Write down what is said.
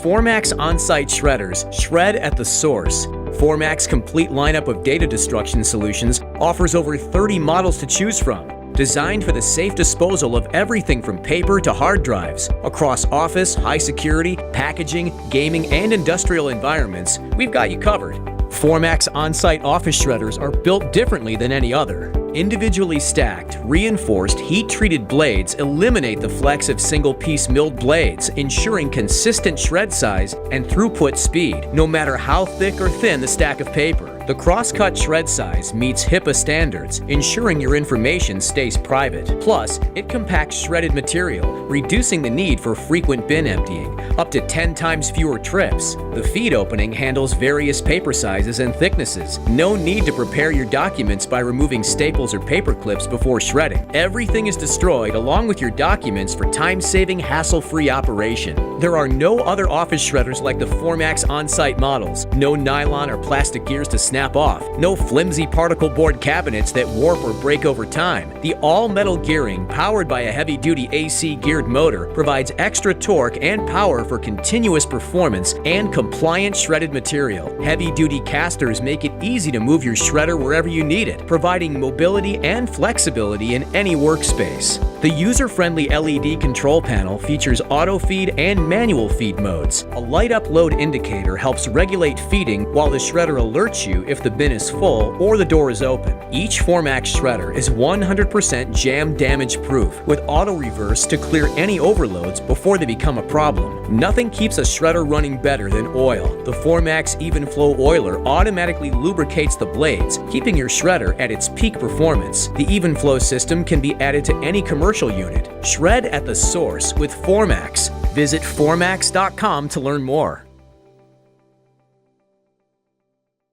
Formax OnSite shredders shred at the source. Formax's complete lineup of data destruction solutions offers over 30 models to choose from, designed for the safe disposal of everything from paper to hard drives. Across office, high security, packaging, gaming, and industrial environments, we've got you covered. Formax OnSite office shredders are built differently than any other. Individually stacked, reinforced, heat-treated blades eliminate the flex of single-piece milled blades, ensuring consistent shred size and throughput speed, no matter how thick or thin the stack of paper. The cross-cut shred size meets HIPAA standards, ensuring your information stays private. Plus, it compacts shredded material, reducing the need for frequent bin emptying, up to 10 times fewer trips. The feed opening handles various paper sizes and thicknesses. No need to prepare your documents by removing staples or paper clips before shredding. Everything is destroyed along with your documents for time-saving, hassle-free operation. There are no other office shredders like the Formax OnSite models. No nylon or plastic gears to snap off. No flimsy particle board cabinets that warp or break over time. The all-metal gearing, powered by a heavy-duty AC geared motor, provides extra torque and power for continuous performance and compliant shredded material. Heavy-duty casters make it easy to move your shredder wherever you need it, providing mobility and flexibility in any workspace. The user-friendly LED control panel features auto feed and manual feed modes. A light up load indicator helps regulate feeding while the shredder alerts you if the bin is full or the door is open. Each Formax shredder is 100% jam damage proof, with auto reverse to clear any overloads before they become a problem. Nothing keeps a shredder running better than oil. The Formax Even Flow Oiler automatically lubricates the blades, keeping your shredder at its peak performance. The Even Flow system can be added to any commercial unit. Shred at the source with Formax. Visit Formax.com to learn more.